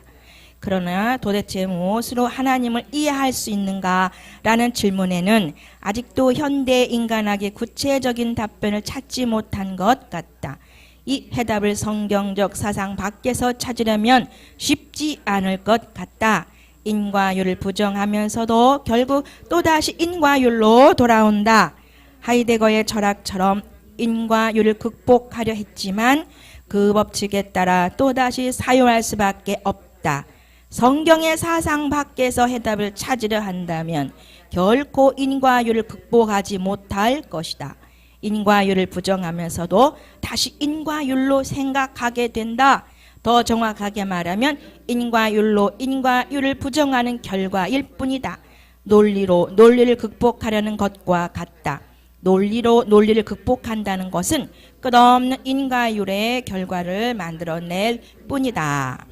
그러나 도대체 무엇으로 하나님을 이해할 수 있는가라는 질문에는 아직도 현대 인간학의 구체적인 답변을 찾지 못한 것 같다. 이 해답을 성경적 사상 밖에서 찾으려면 쉽지 않을 것 같다. 인과율을 부정하면서도 결국 또다시 인과율로 돌아온다. 하이데거의 철학처럼 인과율을 극복하려 했지만 그 법칙에 따라 또다시 사유할 수밖에 없다. 성경의 사상 밖에서 해답을 찾으려 한다면 결코 인과율을 극복하지 못할 것이다. 인과율을 부정하면서도 다시 인과율로 생각하게 된다. 더 정확하게 말하면 인과율로 인과율을 부정하는 결과일 뿐이다. 논리로 논리를 극복하려는 것과 같다. 논리로 논리를 극복한다는 것은 끝없는 인과율의 결과를 만들어낼 뿐이다.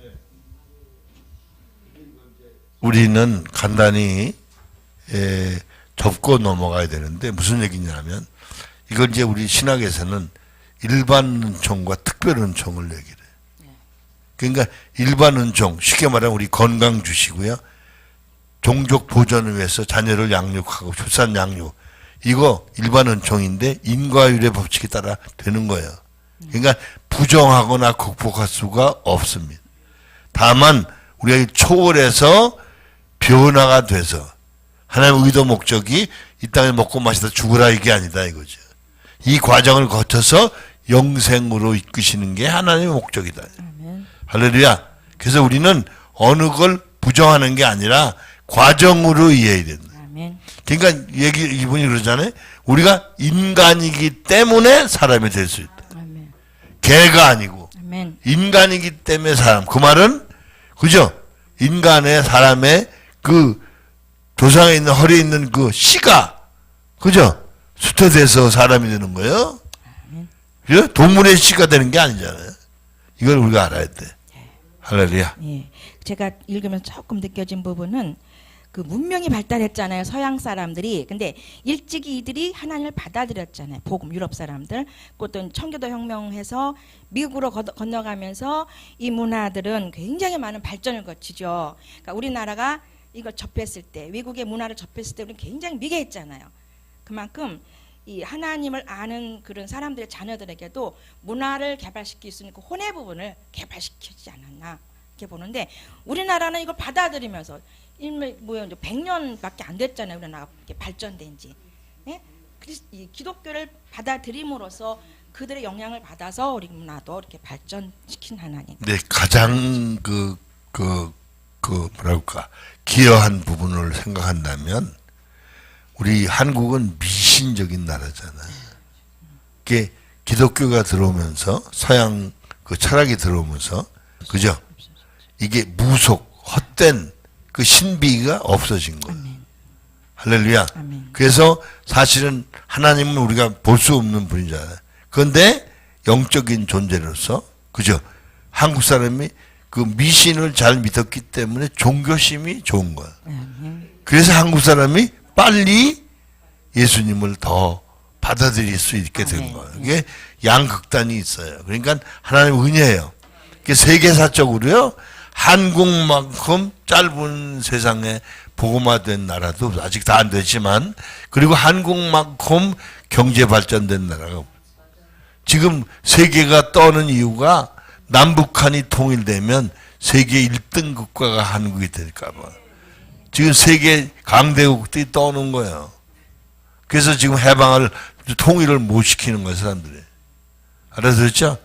우리는 간단히 접고 넘어가야 되는데 무슨 얘기냐면 이걸 이제 우리 신학에서는 일반 은총과 특별 은총을 얘기를 해요. 그러니까 일반 은총 쉽게 말하면 우리 건강 주시고요. 종족 보전을 위해서 자녀를 양육하고 출산 양육 이거 일반 은총인데 인과율의 법칙에 따라 되는 거예요. 그러니까 부정하거나 극복할 수가 없습니다. 다만 우리가 초월해서 변화가 돼서 하나님의 의도 목적이 이 땅에 먹고 마시다 죽으라 이게 아니다 이거죠. 이 과정을 거쳐서 영생으로 이끄시는 게 하나님의 목적이다. 아멘. 할렐루야. 그래서 우리는 어느 걸 부정하는 게 아니라 과정으로 이해해야 된다. 아멘. 그러니까 이분이 그러잖아요. 우리가 인간이기 때문에 사람이 될 수 있다. 아멘. 개가 아니고 아멘. 인간이기 때문에 사람. 그 말은 그죠? 인간의 사람의 그 조상에 있는 허리에 있는 그 씨가 그죠? 수태돼서 사람이 되는 거예요. 그죠? 동물의 씨가 되는 게 아니잖아요. 이걸 우리가 알아야 돼. 할렐루야. 예. 제가 읽으면서 조금 느껴진 부분은 그 문명이 발달했잖아요. 서양 사람들이. 근데 일찍이 이들이 하나님을 받아들였잖아요. 복음 유럽 사람들. 또 청교도 혁명해서 미국으로 건너가면서 이 문화들은 굉장히 많은 발전을 거치죠. 그러니까 우리나라가 이걸 접했을 때 외국의 문화를 접했을 때 우리는 굉장히 미개했잖아요. 그만큼 이 하나님을 아는 그런 사람들의 자녀들에게도 문화를 개발시킬 수 있는 그 혼의 부분을 개발시키지 않았나 이렇게 보는데 우리나라는 이걸 받아들이면서 100년밖에 안 됐잖아요. 우리나라가 발전된 지. 예? 이 기독교를 받아들임으로써 그들의 영향을 받아서 우리 문화도 이렇게 발전시킨 하나님. 네, 가장 뭐랄까 기여한 부분을 생각한다면 우리 한국은 미신적인 나라잖아요. 이게 기독교가 들어오면서 서양 그 철학이 들어오면서 그죠? 이게 무속 헛된 그 신비가 없어진 거예요. 아멘. 할렐루야. 아멘. 그래서 사실은 하나님은 우리가 볼 수 없는 분이잖아요. 그런데 영적인 존재로서 그죠? 한국 사람이 그 미신을 잘 믿었기 때문에 종교심이 좋은 거야. 그래서 한국 사람이 빨리 예수님을 더 받아들일 수 있게 된 거예요. 이게 양극단이 있어요. 그러니까 하나님 은혜예요. 세계사적으로요, 한국만큼 짧은 세상에 복음화된 나라도 아직 다 안 됐지만, 그리고 한국만큼 경제 발전된 나라가 지금 세계가 떠는 이유가 남북한이 통일되면 세계 1등 국가가 한국이 될까봐 지금 세계 강대국들이 떠오는 거예요. 그래서 지금 해방을 통일을 못 시키는 거예요, 사람들이. 알아들었죠?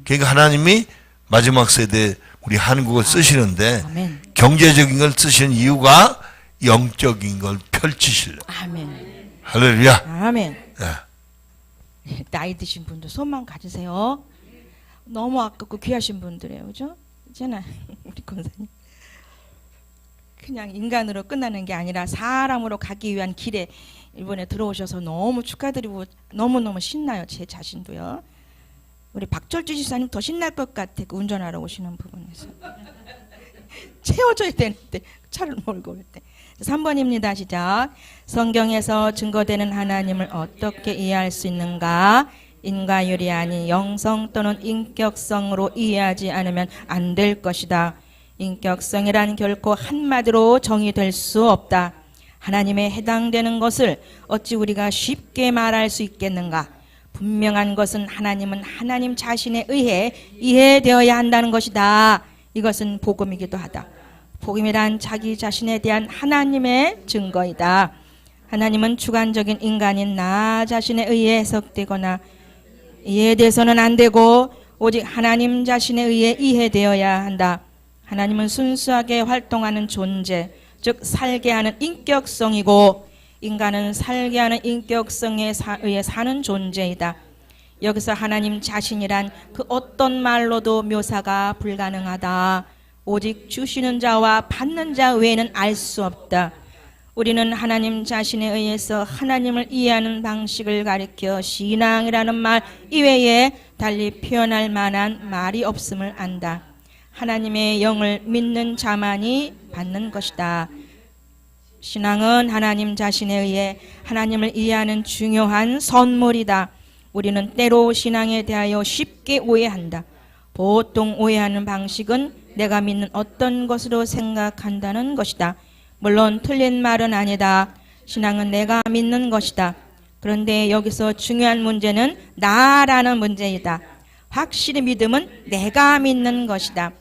그러니까 하나님이 마지막 세대 우리 한국을 쓰시는데 아멘. 경제적인 걸 쓰시는 이유가 영적인 걸 펼치시려. 아멘. 할렐루야. 아멘. 예. 나이 드신 분들 손만 가지세요. 너무 아깝고 귀하신 분들이에요, 그죠? 있잖아, 우리 권사님. 그냥 인간으로 끝나는 게 아니라 사람으로 가기 위한 길에 이번에 들어오셔서 너무 축하드리고 너무너무 신나요, 제 자신도요. 우리 박철주 지사님 더 신날 것 같아, 그 운전하러 오시는 부분에서. 채워줘야 되는데 차를 몰고 올 때. 3번입니다. 시작. 성경에서 증거되는 하나님을 어떻게 이해할 수 있는가? 인과율이 아닌 영성 또는 인격성으로 이해하지 않으면 안 될 것이다. 인격성이란 결코 한마디로 정의될 수 없다. 하나님에 해당되는 것을 어찌 우리가 쉽게 말할 수 있겠는가? 분명한 것은 하나님은 하나님 자신에 의해 이해되어야 한다는 것이다. 이것은 복음이기도 하다. 복음이란 자기 자신에 대한 하나님의 증거이다. 하나님은 주관적인 인간인 나 자신에 의해 해석되거나 이해돼서는 안 되고 오직 하나님 자신에 의해 이해되어야 한다. 하나님은 순수하게 활동하는 존재, 즉 살게 하는 인격성이고 인간은 살게 하는 인격성에 의해 사는 존재이다. 여기서 하나님 자신이란 그 어떤 말로도 묘사가 불가능하다. 오직 주시는 자와 받는 자 외에는 알 수 없다. 우리는 하나님 자신에 의해서 하나님을 이해하는 방식을 가리켜 신앙이라는 말 이외에 달리 표현할 만한 말이 없음을 안다. 하나님의 영을 믿는 자만이 받는 것이다. 신앙은 하나님 자신에 의해 하나님을 이해하는 중요한 선물이다. 우리는 때로 신앙에 대하여 쉽게 오해한다. 보통 오해하는 방식은 내가 믿는 어떤 것으로 생각한다는 것이다. 물론 틀린 말은 아니다. 신앙은 내가 믿는 것이다. 그런데 여기서 중요한 문제는 나라는 문제이다. 확실히 믿음은 내가 믿는 것이다.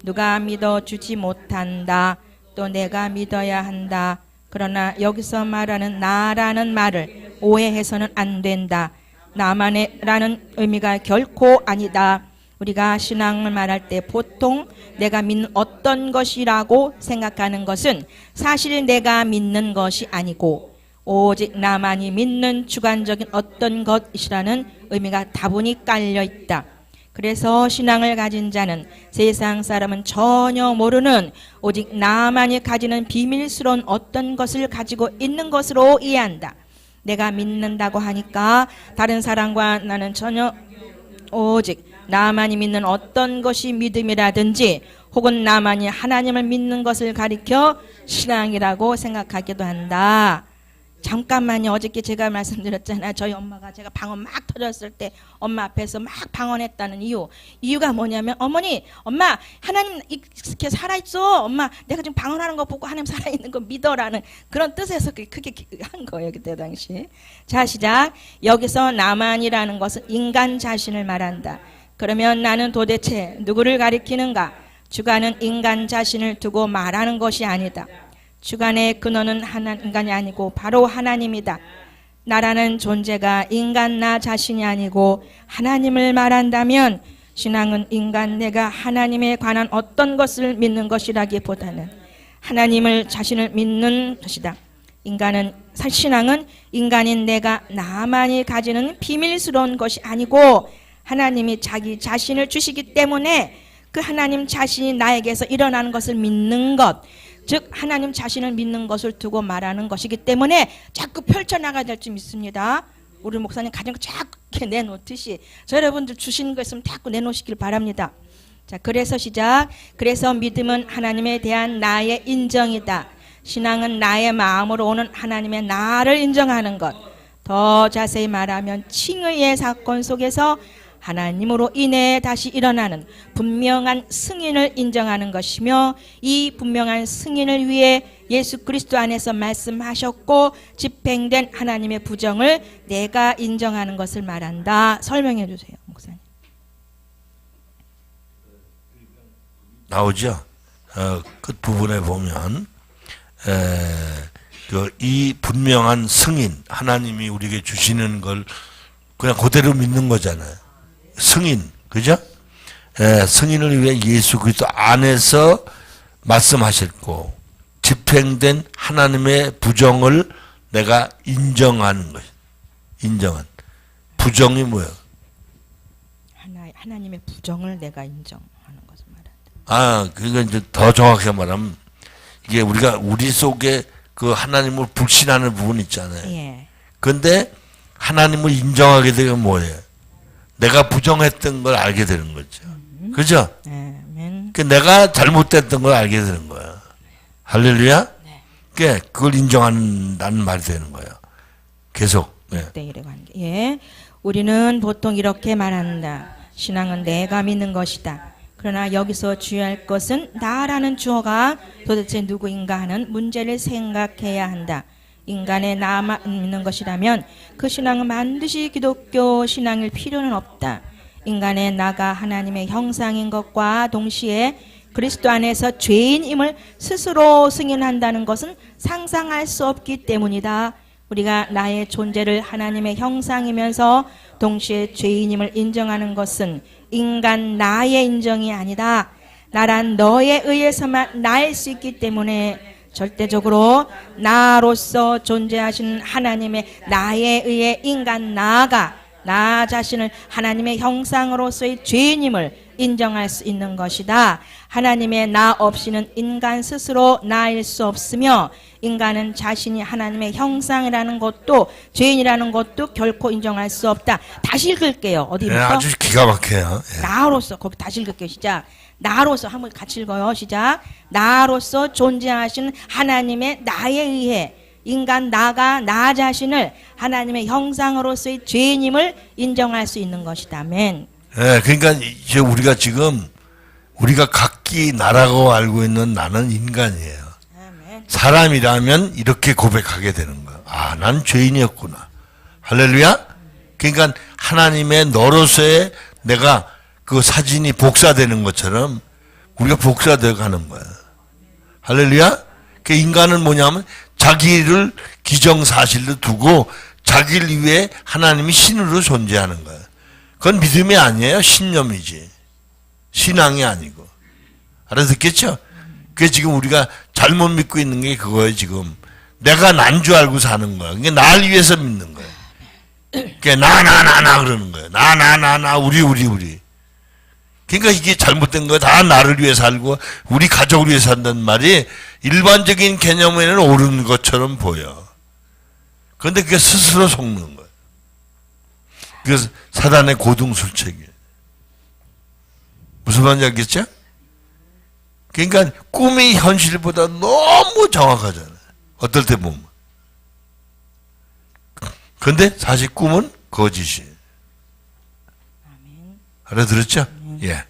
누가 믿어주지 못한다. 또 내가 믿어야 한다. 그러나 여기서 말하는 나라는 말을 오해해서는 안 된다. 나만의라는 의미가 결코 아니다. 우리가 신앙을 말할 때 보통 내가 믿는 어떤 것이라고 생각하는 것은 사실 내가 믿는 것이 아니고 오직 나만이 믿는 주관적인 어떤 것이라는 의미가 다분히 깔려 있다. 그래서 신앙을 가진 자는 세상 사람은 전혀 모르는 오직 나만이 가지는 비밀스러운 어떤 것을 가지고 있는 것으로 이해한다. 내가 믿는다고 하니까 다른 사람과 나는 전혀 오직 나만이 믿는 어떤 것이 믿음이라든지 혹은 나만이 하나님을 믿는 것을 가리켜 신앙이라고 생각하기도 한다. 잠깐만요. 어저께 제가 말씀드렸잖아요. 저희 엄마가 제가 방언 막 터졌을 때 엄마 앞에서 막 방언했다는 이유가 뭐냐면 어머니, 엄마 하나님 이렇게 살아있어. 엄마 내가 지금 방언하는 거 보고 하나님 살아있는 거 믿어라는 그런 뜻에서 크게 한 거예요. 그때 당시. 자, 시작. 여기서 나만이라는 것은 인간 자신을 말한다. 그러면 나는 도대체 누구를 가리키는가? 주관은 인간 자신을 두고 말하는 것이 아니다. 주관의 근원은 인간이 아니고 바로 하나님이다. 나라는 존재가 인간 나 자신이 아니고 하나님을 말한다면 신앙은 인간 내가 하나님에 관한 어떤 것을 믿는 것이라기보다는 하나님을 자신을 믿는 것이다. 신앙은 인간인 내가 나만이 가지는 비밀스러운 것이 아니고 하나님이 자기 자신을 주시기 때문에 그 하나님 자신이 나에게서 일어나는 것을 믿는 것, 즉 하나님 자신을 믿는 것을 두고 말하는 것이기 때문에 자꾸 펼쳐나가야 될 줄 믿습니다. 우리 목사님 가진 거 자꾸 이렇게 내놓듯이 저 여러분들 주시는 거 있으면 자꾸 내놓으시길 바랍니다. 자, 그래서 시작. 그래서 믿음은 하나님에 대한 나의 인정이다. 신앙은 나의 마음으로 오는 하나님의 나를 인정하는 것, 더 자세히 말하면 칭의의 사건 속에서 하나님으로 인해 다시 일어나는 분명한 승인을 인정하는 것이며, 이 분명한 승인을 위해 예수 그리스도 안에서 말씀하셨고 집행된 하나님의 부정을 내가 인정하는 것을 말한다. 설명해 주세요, 목사님. 나오죠. 끝 부분에 보면 이 분명한 승인, 하나님이 우리에게 주시는 걸 그냥 그대로 믿는 거잖아요. 승인, 그죠? 승인을 위해 예수 그리스도 안에서 말씀하셨고 집행된 하나님의 부정을 내가 인정하는 것. 인정한 부정이 뭐예요? 하나님의 부정을 내가 인정하는 것을 말한다. 그러니까 이제 더 정확하게 말하면 이게 우리가 우리 속에 그 하나님을 불신하는 부분 있잖아요. 예. 근데 하나님을 인정하게 되면 뭐예요? 내가 부정했던 걸 알게 되는 거죠. 그죠? 아멘. 내가 잘못됐던 걸 알게 되는 거야. 할렐루야? 네. 그걸 인정한다는 말이 되는 거예요. 계속. 네. 1대1의 관계. 예. 우리는 보통 이렇게 말한다. 신앙은 내가 믿는 것이다. 그러나 여기서 주의할 것은 나라는 주어가 도대체 누구인가 하는 문제를 생각해야 한다. 인간의 나만 믿는 것이라면 그 신앙은 반드시 기독교 신앙일 필요는 없다. 인간의 나가 하나님의 형상인 것과 동시에 그리스도 안에서 죄인임을 스스로 승인한다는 것은 상상할 수 없기 때문이다. 우리가 나의 존재를 하나님의 형상이면서 동시에 죄인임을 인정하는 것은 인간 나의 인정이 아니다. 나란 너에 의해서만 나일 수 있기 때문에 절대적으로 나로서 존재하신 하나님의 나에 의해 인간 나가 나 자신을 하나님의 형상으로서의 죄인임을 인정할 수 있는 것이다. 하나님의 나 없이는 인간 스스로 나일 수 없으며 인간은 자신이 하나님의 형상이라는 것도 죄인이라는 것도 결코 인정할 수 없다. 다시 읽을게요. 어디부터? 아주 기가 막혀요. 나로서, 거기 다시 읽을게요. 시작. 나로서, 한번 같이 읽어요. 시작. 나로서 존재하신 하나님의 나에 의해 인간 나가 나 자신을 하나님의 형상으로서의 죄인임을 인정할 수 있는 것이다. 아멘. 그러니까 이제 우리가 지금 우리가 각기 나라고 알고 있는 나는 인간이에요. 아멘. 사람이라면 이렇게 고백하게 되는 거야. 난 죄인이었구나. 할렐루야. 그러니까 하나님의 너로서의 내가 그 사진이 복사되는 것처럼 우리가 복사되어 가는 거야. 할렐루야. 그 인간은 뭐냐면 자기를 기정사실로 두고 자기를 위해 하나님이 신으로 존재하는 거야. 그건 믿음이 아니에요. 신념이지. 신앙이 아니고. 알아듣겠죠? 그게 지금 우리가 잘못 믿고 있는 게 그거예요. 지금 내가 난 줄 알고 사는 거야. 그게 나를 위해서 믿는 거야. 그게 나 그러는 거예요. 나 우리. 그러니까 이게 잘못된 거야. 다 나를 위해 살고 우리 가족을 위해 산다는 말이 일반적인 개념에는 옳은 것처럼 보여. 그런데 그게 스스로 속는 거야. 그래서 사단의 고등술책이에요. 무슨 말인지 알겠죠? 그러니까 꿈이 현실보다 너무 정확하잖아요. 어떨 때 보면. 그런데 사실 꿈은 거짓이에요. 알아들었죠? 예.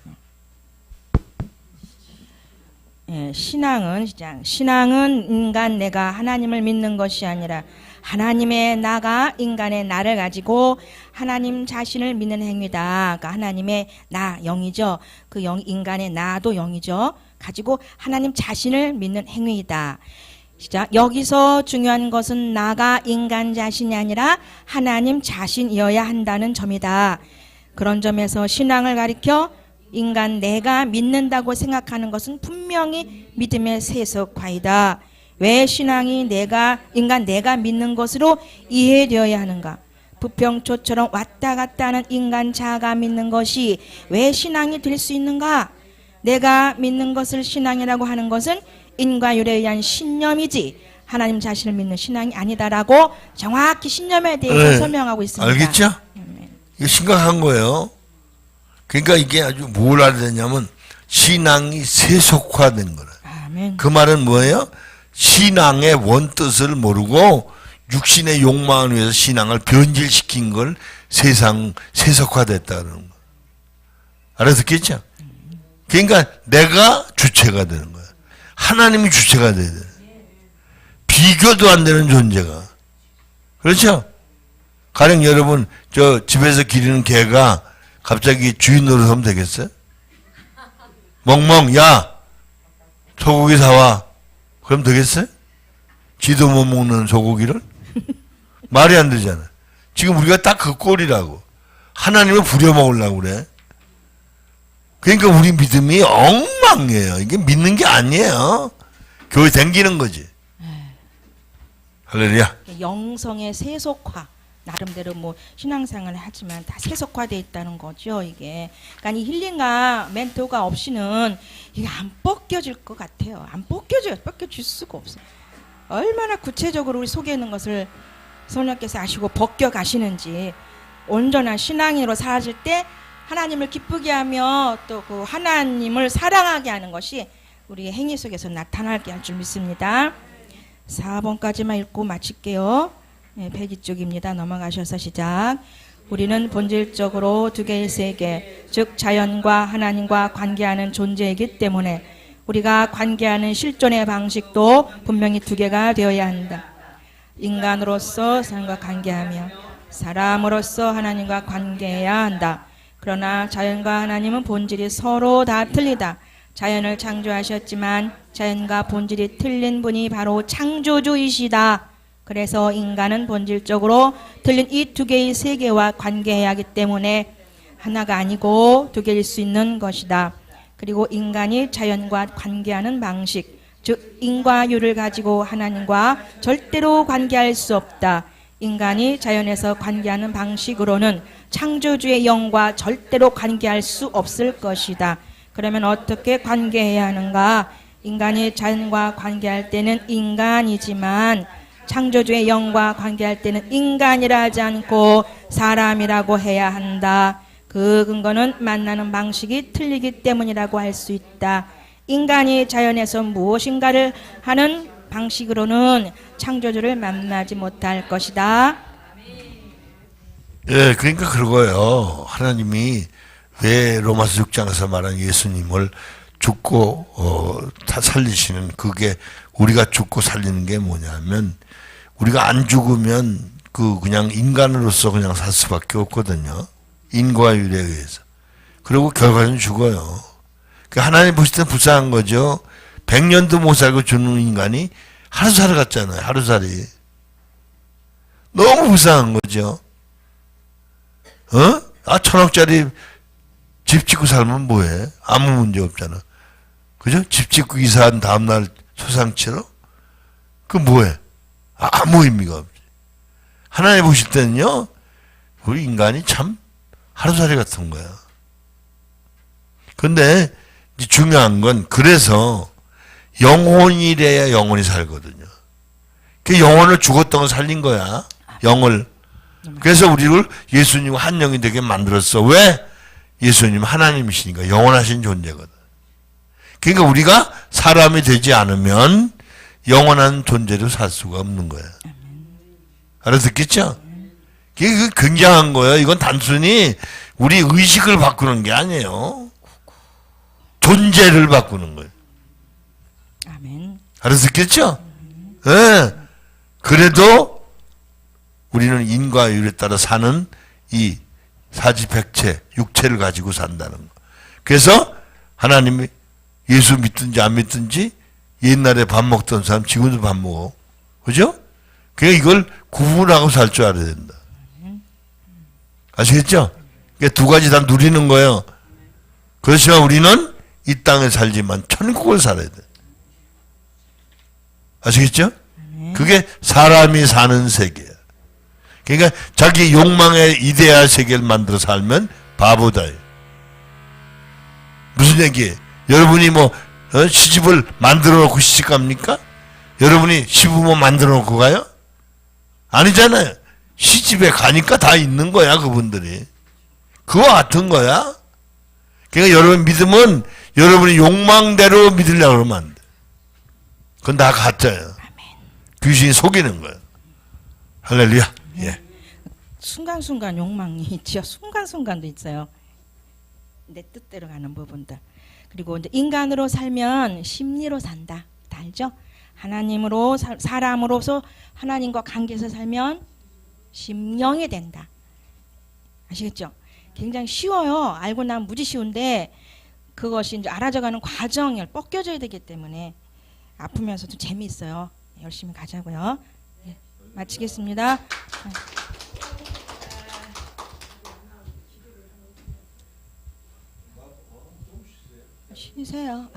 신앙은 인간 내가 하나님을 믿는 것이 아니라 하나님의 나가 인간의 나를 가지고 하나님 자신을 믿는 행위다. 그러니까 하나님의 나 영이죠. 그 영 인간의 나도 영이죠. 가지고 하나님 자신을 믿는 행위이다. 시작. 여기서 중요한 것은 나가 인간 자신이 아니라 하나님 자신이어야 한다는 점이다. 그런 점에서 신앙을 가리켜 인간 내가 믿는다고 생각하는 것은 분명히 믿음의 세속화이다. 왜 신앙이 인간 내가 믿는 것으로 이해되어야 하는가? 부평초처럼 왔다 갔다 하는 인간 자아가 믿는 것이 왜 신앙이 될 수 있는가? 내가 믿는 것을 신앙이라고 하는 것은 인과율에 의한 신념이지 하나님 자신을 믿는 신앙이 아니다라고 정확히 신념에 대해서 설명하고 있습니다. 알겠죠? 이거 심각한 거예요. 그러니까 이게 아주 뭘 알아야 되냐면 신앙이 세속화된 거라. 아멘. 그 말은 뭐예요? 신앙의 원뜻을 모르고 육신의 욕망을 위해서 신앙을 변질시킨 걸 세속화됐다는 거. 알아듣겠죠? 그러니까 내가 주체가 되는 거야. 하나님이 주체가 돼야 돼. 비교도 안 되는 존재가. 그렇죠? 가령 여러분 저 집에서 기르는 개가 갑자기 주인 노릇하면 되겠어요? 멍멍 야 소고기 사와. 그럼 되겠어요? 지도 못 먹는 소고기를? 말이 안 되잖아. 지금 우리가 딱 그 꼴이라고. 하나님을 부려먹으려고 그래. 그러니까 우리 믿음이 엉망이에요. 이게 믿는 게 아니에요. 교회 댕기는 거지. 할렐루야. 영성의 세속화. 나름대로 뭐 신앙생활을 하지만 다 세속화되어 있다는 거죠, 이게. 그러니까 이 힐링과 멘토가 없이는 이게 안 벗겨질 것 같아요. 안 벗겨져요. 벗겨질 수가 없어요. 얼마나 구체적으로 우리 속에 있는 것을 성령께서 아시고 벗겨 가시는지. 온전한 신앙인으로 살아질 때 하나님을 기쁘게 하며 또 그 하나님을 사랑하게 하는 것이 우리의 행위 속에서 나타나게 할 줄 믿습니다. 4번까지만 읽고 마칠게요. 네, 102쪽입니다. 넘어가셔서 시작. 우리는 본질적으로 두 개의 세계, 즉 자연과 하나님과 관계하는 존재이기 때문에 우리가 관계하는 실존의 방식도 분명히 두 개가 되어야 한다. 인간으로서 사람과 관계하며 사람으로서 하나님과 관계해야 한다. 그러나 자연과 하나님은 본질이 서로 다 틀리다. 자연을 창조하셨지만 자연과 본질이 틀린 분이 바로 창조주이시다. 그래서 인간은 본질적으로 틀린 이 두 개의 세계와 관계해야 하기 때문에 하나가 아니고 두 개일 수 있는 것이다. 그리고 인간이 자연과 관계하는 방식, 즉 인과율을 가지고 하나님과 절대로 관계할 수 없다. 인간이 자연에서 관계하는 방식으로는 창조주의 영과 절대로 관계할 수 없을 것이다. 그러면 어떻게 관계해야 하는가? 인간이 자연과 관계할 때는 인간이지만 창조주의 영과 관계할 때는 인간이라 하지 않고 사람이라고 해야 한다. 그 근거는 만나는 방식이 틀리기 때문이라고 할 수 있다. 인간이 자연에서 무엇인가를 하는 방식으로는 창조주를 만나지 못할 것이다. 예, 그러니까 그거예요. 하나님이 왜 로마서 6장에서 말한 예수님을 죽고 살리시는 그게 우리가 죽고 살리는 게 뭐냐면 우리가 안 죽으면 그냥 인간으로서 그냥 살 수밖에 없거든요. 인과율에 의해서. 그리고 결과는 죽어요. 하나님 보실 때는 불쌍한 거죠. 100년도 못 살고 죽는 인간이 하루살이 같잖아요. 하루살이. 너무 불쌍한 거죠. 1000억짜리 집 짓고 살면 뭐해? 아무 문제 없잖아. 그죠? 집 짓고 이사한 다음날 소상치로? 그 뭐해? 아무 의미가 없지. 하나님 보실 때는요, 우리 인간이 참 하루살이 같은 거야. 근데 중요한 건 그래서 영혼이래야 영혼이 살거든요. 그 영혼을 죽었던 걸 살린 거야. 영을. 그래서 우리를 예수님과 한 영이 되게 만들었어. 왜? 예수님 하나님이시니까 영원하신 존재거든. 그러니까 우리가 사람이 되지 않으면 영원한 존재로 살 수가 없는 거야. 알아듣겠죠? 그게 굉장한 거예요. 이건 단순히 우리 의식을 바꾸는 게 아니에요. 존재를 바꾸는 거예요. 아멘. 알아듣겠죠? 예. 네. 그래도 우리는 인과율에 따라 사는 이 사지백체, 육체를 가지고 산다는 거. 그래서 하나님이 예수 믿든지 안 믿든지 옛날에 밥 먹던 사람 지금도 밥 먹어. 그죠? 그러니까 이걸 구분하고 살 줄 알아야 된다. 아시겠죠? 그러니까 두 가지 다 누리는 거예요. 그렇지만 우리는 이 땅에 살지만 천국을 살아야 돼. 아시겠죠? 그게 사람이 사는 세계야. 그러니까 자기 욕망의 이데아 세계를 만들어 살면 바보다. 무슨 얘기예요? 여러분이 시집을 만들어 놓고 시집 갑니까? 여러분이 시부모 만들어 놓고 가요? 아니잖아요. 시집에 가니까 다 있는 거야, 그분들이. 그와 같은 거야. 그러니까 여러분 믿음은 여러분이 욕망대로 믿으려고 그러면 안 돼. 그건 다 가짜예요. 귀신이 속이는 거예요. 할렐루야. 예. 순간순간 욕망이 있죠. 순간순간도 있어요. 내 뜻대로 가는 부분들. 그리고 이제 인간으로 살면 심리로 산다. 다 알죠? 하나님으로 사람으로서 하나님과 관계에서 살면 심령이 된다. 아시겠죠? 굉장히 쉬워요. 알고 나면 무지 쉬운데 그것이 이제 알아져가는 과정을 벗겨져야 되기 때문에 아프면서도 재미있어요. 열심히 가자고요. 네, 마치겠습니다. 쉬세요.